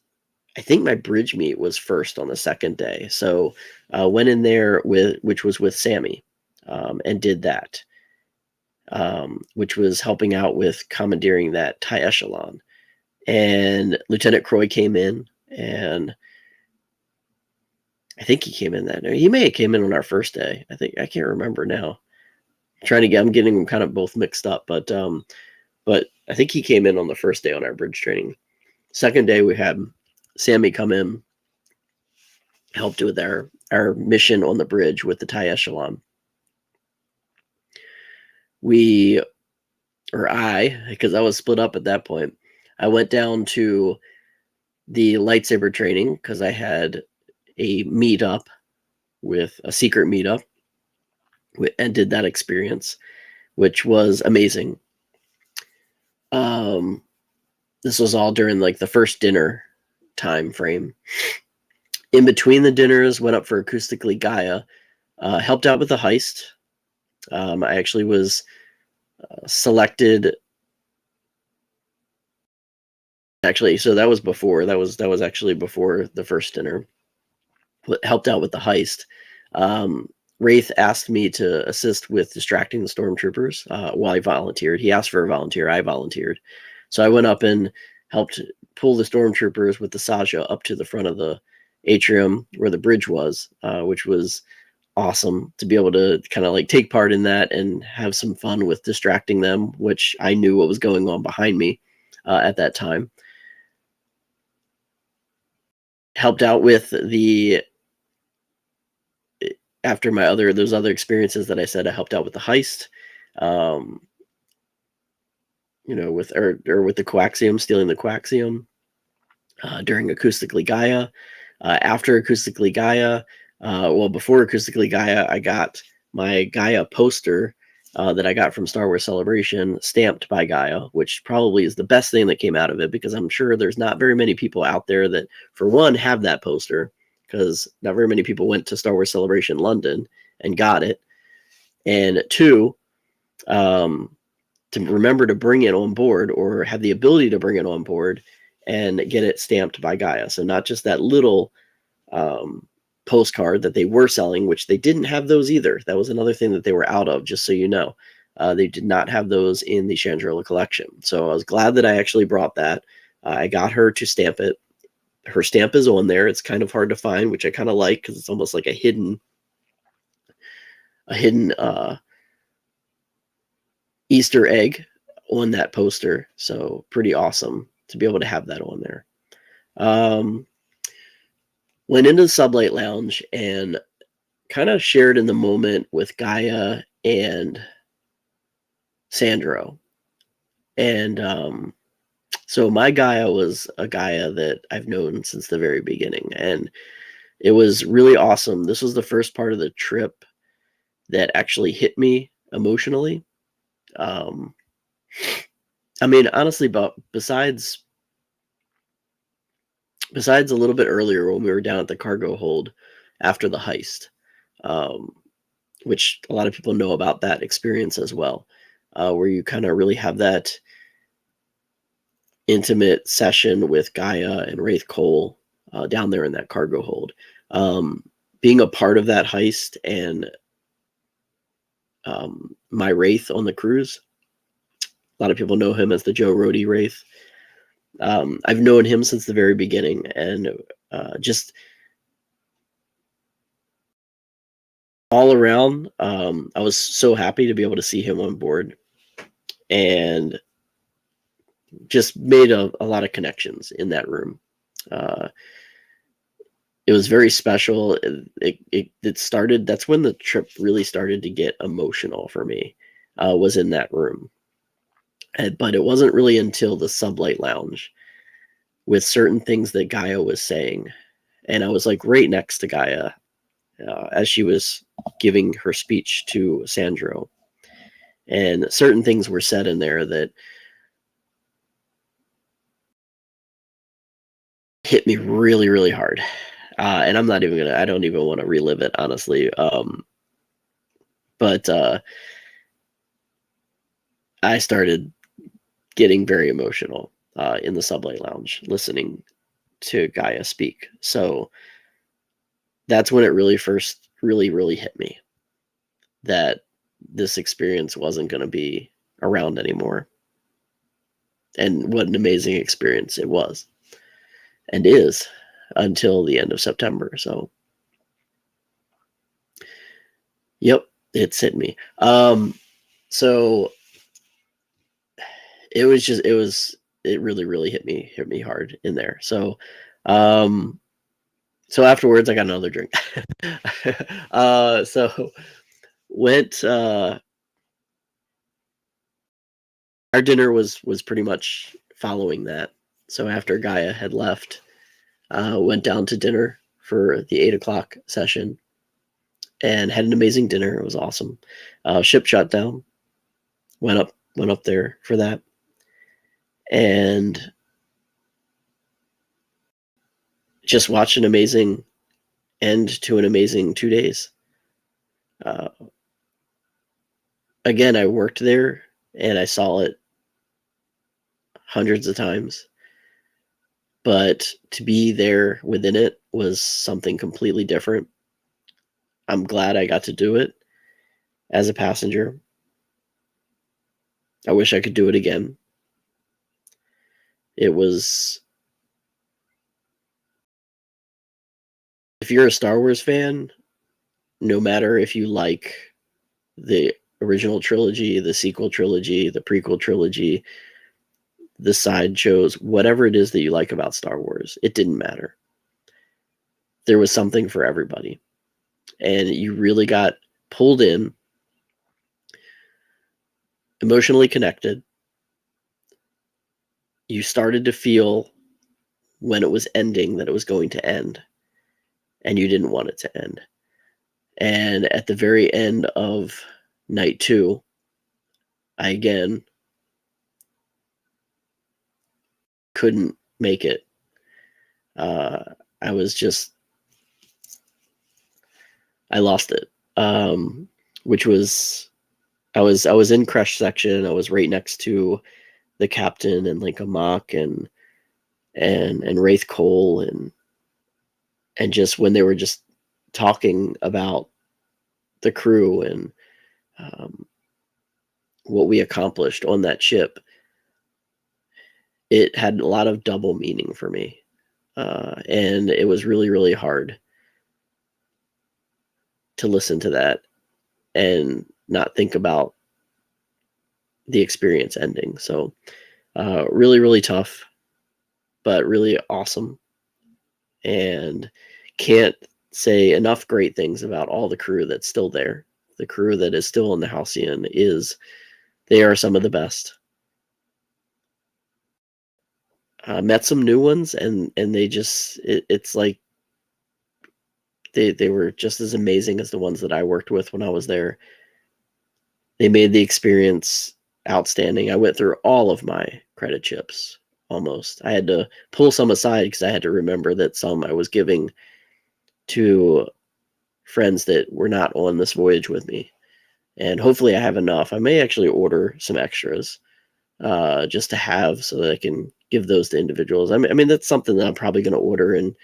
I think my bridge meet was first on the second day. So went in there which was with Sammy, and did that, which was helping out with commandeering that TIE Echelon. And Lieutenant Croy came in, and I think he came in that day. He may have came in on our first day. I can't remember now. I'm getting them kind of both mixed up, but I think he came in on the first day on our bridge training. Second day we had Sammy come in, helped with our mission on the bridge with the TIE Echelon. Because I was split up at that point, I went down to the lightsaber training because I had a meetup with a secret meetup, and did that experience, which was amazing. This was all during like the first dinner time frame. In between the dinners, went up for Acoustically Gaia, helped out with the heist. I actually was selected. Actually, so that was before. That was actually before the first dinner. Helped out with the heist. Wraith asked me to assist with distracting the stormtroopers while I volunteered. He asked for a volunteer. I volunteered. So I went up and helped pull the stormtroopers with the Saja up to the front of the atrium where the bridge was, which was awesome to be able to kind of like take part in that and have some fun with distracting them, which I knew what was going on behind me at that time. Helped out with after those other experiences that I said, I helped out with the heist, with the coaxium, stealing the coaxium, during Acoustically Gaia. After Acoustically Gaia, before Acoustically Gaia, I got my Gaia poster that I got from Star Wars Celebration stamped by Gaia, which probably is the best thing that came out of it, because I'm sure there's not very many people out there that, for one, have that poster, because not very many people went to Star Wars Celebration London and got it. And two, to remember to bring it on board, or have the ability to bring it on board and get it stamped by Gaia. So not just that little postcard that they were selling, which they didn't have those either. That was another thing that they were out of, just so you know. They did not have those in the Chandrilla collection. So I was glad that I actually brought that. I got her to stamp it. Her stamp is on there. It's kind of hard to find, which I kind of like because it's almost like a hidden Easter egg on that poster. So pretty awesome to be able to have that on there. Went into the Sublight Lounge and kind of shared in the moment with Gaia and Sandro. And so my Gaia was a Gaia that I've known since the very beginning, and it was really awesome. This was the first part of the trip that actually hit me emotionally. I mean, honestly, but besides a little bit earlier when we were down at the cargo hold after the heist, which a lot of people know about that experience as well, where you kind of really have that intimate session with Gaia and Wraith Cole down there in that cargo hold. Being a part of that heist and my Wraith on the cruise, a lot of people know him as the Joe Rody Wraith. I've known him since the very beginning, and just all around, I was so happy to be able to see him on board, and just made a lot of connections in that room. It was very special. It started, that's when the trip really started to get emotional for me, was in that room. But it wasn't really until the Sublight Lounge with certain things that Gaia was saying. And I was like right next to Gaia as she was giving her speech to Sandro. And certain things were said in there that hit me really, really hard. And I'm not even gonna, I don't even want to relive it, honestly. But I started getting very emotional in the Sublight Lounge listening to Gaia speak. So that's when it really first really hit me that this experience wasn't going to be around anymore. And what an amazing experience it was and is until the end of September. So yep, it's hit me. So it was just, it really hit me hard in there. So so afterwards I got another drink. So went our dinner was pretty much following that. So after Gaia had left, went down to dinner for the 8 o'clock session and had an amazing dinner. It was awesome. Ship shut down. Went up there for that. And just watched an amazing end to an amazing 2 days. Again, I worked there and I saw it hundreds of times, but to be there within it was something completely different. I'm glad I got to do it as a passenger. I wish I could do it again. It was, if you're a Star Wars fan, no matter if you like the original trilogy, the sequel trilogy, the prequel trilogy, the side shows, whatever it is that you like about Star Wars, it didn't matter. There was something for everybody. And you really got pulled in, emotionally connected. You started to feel when it was ending that it was going to end, and you didn't want it to end. And at the very end of night 2, I again couldn't make it. I was just, I lost it. Which was, I was in crash section. I was right next to the captain and Lincoln Mock and Wraith Cole and just when they were just talking about the crew and what we accomplished on that ship, it had a lot of double meaning for me. And it was really, really hard to listen to that and not think about the experience ending. So really, really tough, but really awesome. And can't say enough great things about all the crew that's still there. The crew that is still in the Halcyon they are some of the best. Met some new ones, and they just it's like they were just as amazing as the ones that I worked with when I was there. They made the experience outstanding. I went through all of my credit chips almost. I had to pull some aside because I had to remember that some I was giving to friends that were not on this voyage with me. And hopefully I have enough. I may actually order some extras just to have so that I can give those to individuals. I mean, that's something that I'm probably going to order and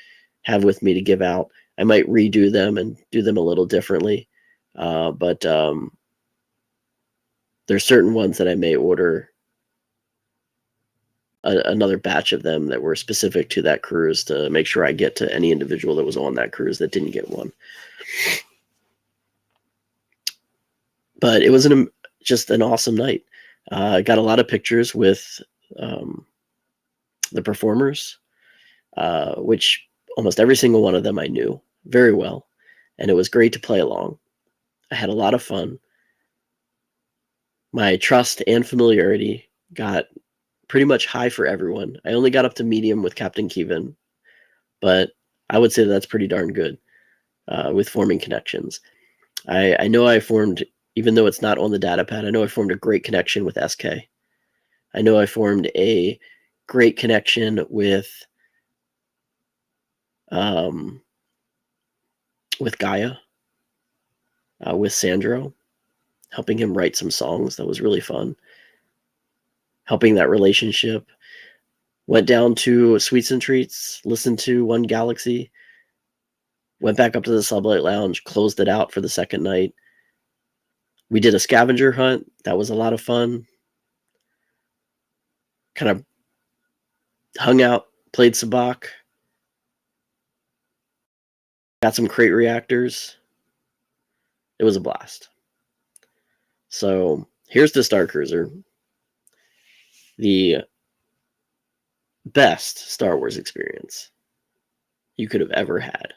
have with me to give out. I might redo them and do them a little differently. But there's certain ones that I may order another batch of them that were specific to that cruise to make sure I get to any individual that was on that cruise that didn't get one. But it was just an awesome night. I got a lot of pictures with the performers, which almost every single one of them I knew very well, and it was great to play along. I had a lot of fun. My trust and familiarity got pretty much high for everyone. I only got up to medium with Captain Kevin, but I would say that's pretty darn good with forming connections. I know I formed, even though it's not on the data pad, I know I formed a great connection with SK. I know I formed a great connection with Gaia, with Sandro, helping him write some songs. That was really fun. Helping that relationship. Went down to Sweets and Treats, listened to One Galaxy, went back up to the Sublight Lounge, closed it out for the second night. We did a scavenger hunt. That was a lot of fun. Kind of hung out, played Sabacc. Got some crate reactors. It was a blast. So here's the Star Cruiser. The best Star Wars experience you could have ever had.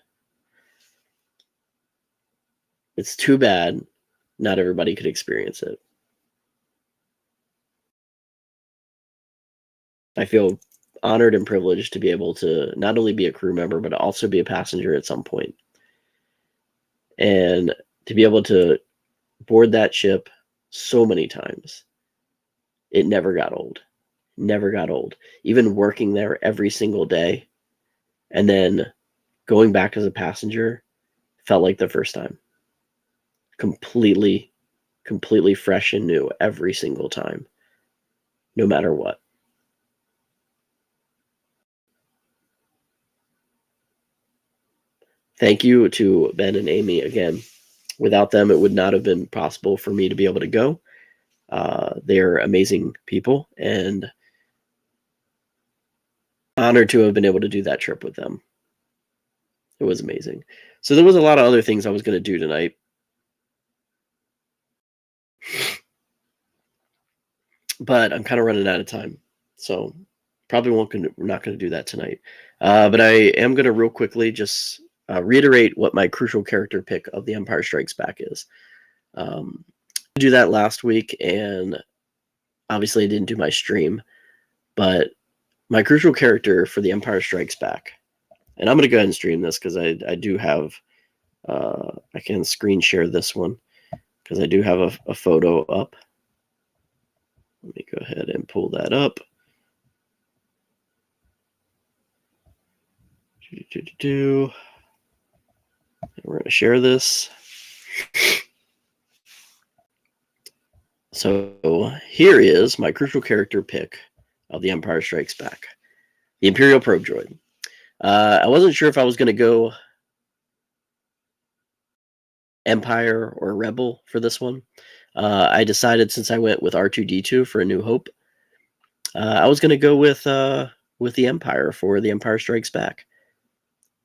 It's too bad not everybody could experience it. I feel honored and privileged to be able to not only be a crew member, but also be a passenger at some point. And to be able to board that ship so many times, it never got old. Never got old. Even working there every single day and then going back as a passenger felt like the first time. Completely fresh and new every single time, no matter what. Thank you to Ben and Amy again. Without them, it would not have been possible for me to be able to go. They're amazing people, and honored to have been able to do that trip with them. It was amazing. So there was a lot of other things I was going to do tonight. But I'm kind of running out of time. So probably not going to do that tonight. But I am going to real quickly just reiterate what my crucial character pick of The Empire Strikes Back is. I did that last week, and obviously I didn't do my stream. But my crucial character for The Empire Strikes Back, and I'm going to go ahead and stream this because I do have, I can screen share this one because I do have a photo up. Let me go ahead and pull that up. We're going to share this. So here is my crucial character pick of The Empire Strikes Back. The Imperial Probe Droid. I wasn't sure if I was going to go Empire or Rebel for this one. I decided, since I went with R2-D2 for A New Hope, I was going to go with the Empire for The Empire Strikes Back,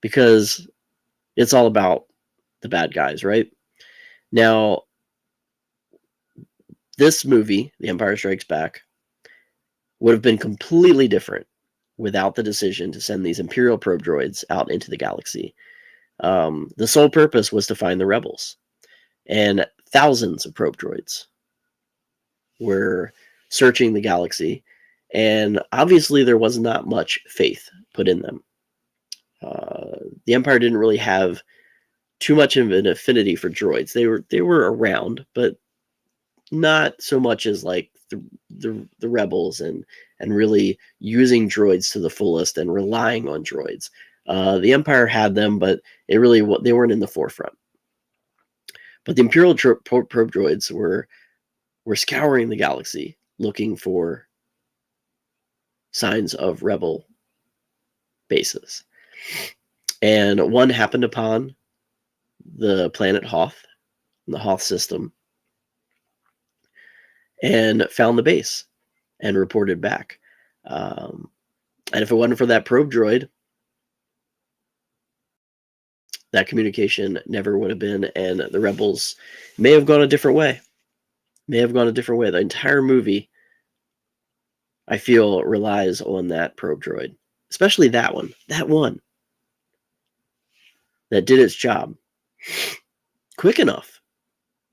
because it's all about the bad guys, right? Now, this movie, The Empire Strikes Back, would have been completely different without the decision to send these Imperial probe droids out into the galaxy. The sole purpose was to find the rebels, and thousands of probe droids were searching the galaxy, and obviously there was not much faith put in them. The Empire didn't really have too much of an affinity for droids. They were around, but not so much as like the rebels, and really using droids to the fullest and relying on droids. The Empire had them, but they weren't in the forefront. But the Imperial probe droids were scouring the galaxy looking for signs of rebel bases. And one happened upon the planet Hoth, the Hoth system, and found the base and reported back. And if it wasn't for that probe droid, that communication never would have been, and the rebels may have gone a different way. The entire movie, I feel, relies on that probe droid, especially that one that did its job quick enough,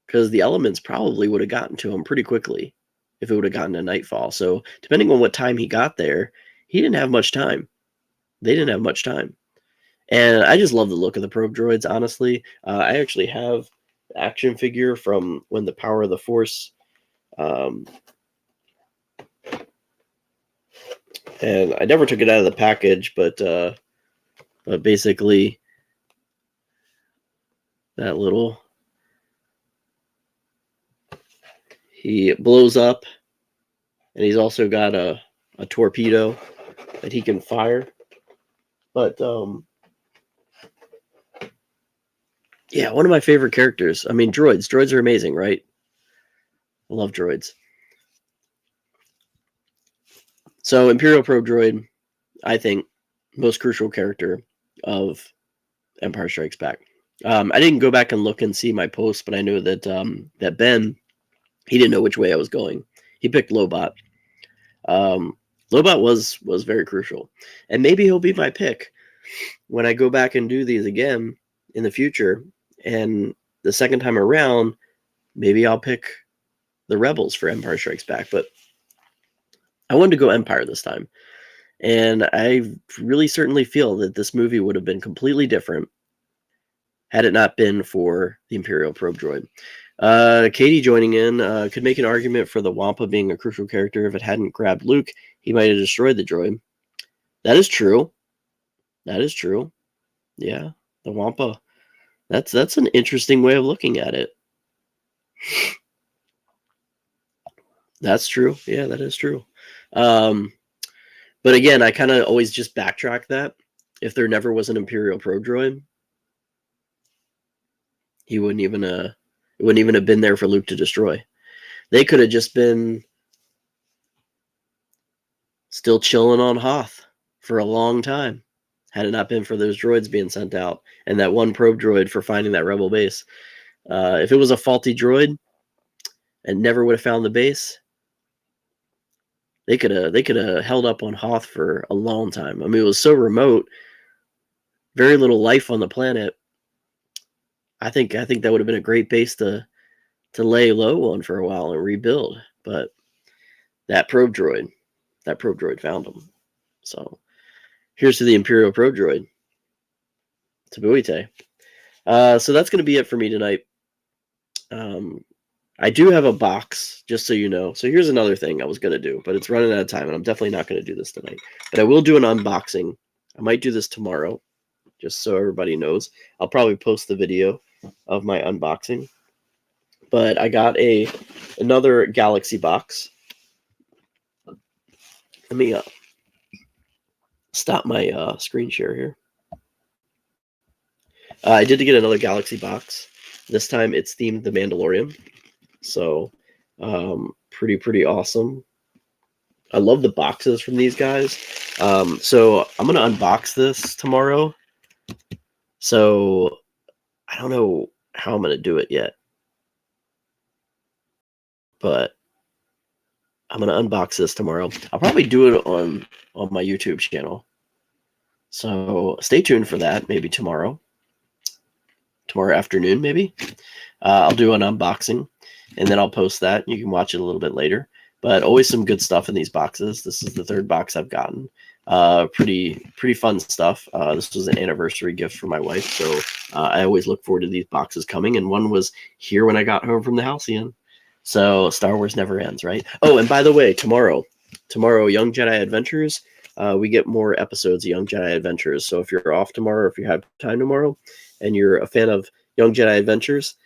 because the elements probably would have gotten to him pretty quickly if it would have gotten to nightfall. So depending on what time he got there, he didn't have much time. They didn't have much time. And I just love the look of the probe droids, honestly. I actually have the action figure from when the Power of the Force, and I never took it out of the package, but basically that little, he blows up, and he's also got a torpedo that he can fire. But yeah, one of my favorite characters. I mean, droids. Droids are amazing, right? I love droids. So Imperial probe droid, I think, most crucial character of Empire Strikes Back. I didn't go back and look and see my post, but I knew that that Ben, he didn't know which way I was going. He picked Lobot. Lobot was very crucial, and maybe he'll be my pick when I go back and do these again in the future. And the second time around, maybe I'll pick the Rebels for Empire Strikes Back. But I wanted to go Empire this time, and I really certainly feel that this movie would have been completely different had it not been for the Imperial probe droid. Katie joining in could make an argument for the Wampa being a crucial character. If it hadn't grabbed Luke, he might have destroyed the droid. That is true. Yeah, the Wampa. That's an interesting way of looking at it. That's true. Yeah, that is true. But again, I kind of always just backtrack that. If there never was an Imperial probe droid, he wouldn't even it wouldn't even have been there for Luke to destroy. They could have just been still chilling on Hoth for a long time had it not been for those droids being sent out and that one probe droid for finding that rebel base. If it was a faulty droid and never would have found the base, they could have held up on Hoth for a long time. I mean, it was so remote, very little life on the planet. I think that would have been a great base to lay low on for a while and rebuild. But that probe droid found them. So here's to the Imperial probe droid. Tabuite. So that's going to be it for me tonight. I do have a box, just so you know. So here's another thing I was going to do, but it's running out of time, and I'm definitely not going to do this tonight. But I will do an unboxing. I might do this tomorrow, just so everybody knows. I'll probably post the video of my unboxing. But I got another Galaxy box. Let me stop my screen share here. I did get another Galaxy box. This time it's themed The Mandalorian. So pretty awesome. I love the boxes from these guys. So I'm going to unbox this tomorrow. So I don't know how I'm going to do it yet, but I'm going to unbox this tomorrow. I'll probably do it on my YouTube channel. So stay tuned for that. Maybe tomorrow afternoon, maybe. I'll do an unboxing, and then I'll post that. You can watch it a little bit later. But always some good stuff in these boxes. This is the third box I've gotten. Pretty fun stuff. This was an anniversary gift for my wife, so I always look forward to these boxes coming. And one was here when I got home from the Halcyon. So Star Wars never ends, right? Oh, and by the way, tomorrow, Young Jedi Adventures. We get more episodes of Young Jedi Adventures. So if you're off tomorrow, if you have time tomorrow, and you're a fan of Young Jedi Adventures,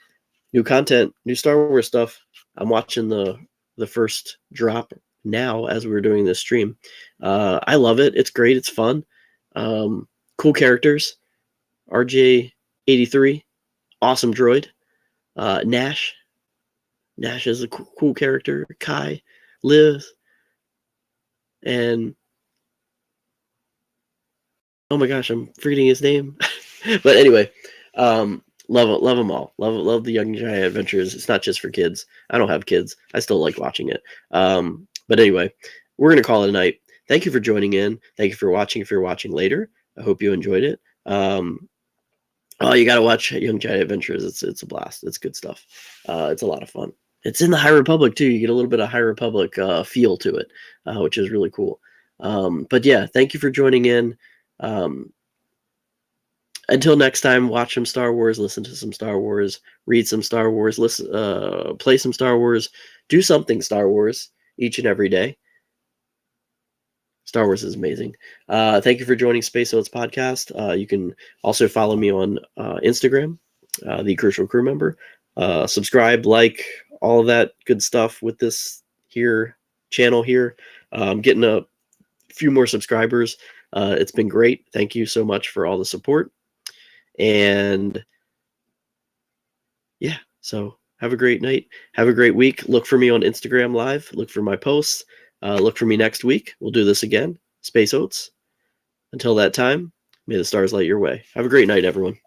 new content, new Star Wars stuff. I'm watching the first drop now as we're doing this stream. I love it. It's great. It's fun. Cool characters. RJ-83, awesome droid. Nash is a cool character. Kai, Liz, and oh my gosh, I'm forgetting his name. But anyway, love them all. Love the Young Jedi Adventures. It's not just for kids. I don't have kids. I still like watching it. But anyway, we're gonna call it a night. Thank you for joining in. Thank you for watching. If you're watching later, I hope you enjoyed it. Oh, you gotta watch Young Jedi Adventures. It's a blast. It's good stuff. It's a lot of fun. It's in the High Republic too. You get a little bit of High Republic feel to it, which is really cool. But yeah, thank you for joining in. Until next time, watch some Star Wars, listen to some Star Wars, read some Star Wars, play some Star Wars, do something Star Wars each and every day. Star Wars is amazing. Thank you for joining Space Oats Podcast. You can also follow me on Instagram, the Crucial Crew Member. Subscribe, like, all of that good stuff with this channel here. Getting a few more subscribers. It's been great. Thank you so much for all the support. And yeah, so have a great night. Have a great week. Look for me on Instagram Live. Look for my posts. Look for me next week. We'll do this again. Space Oats. Until that time, may the stars light your way. Have a great night, everyone.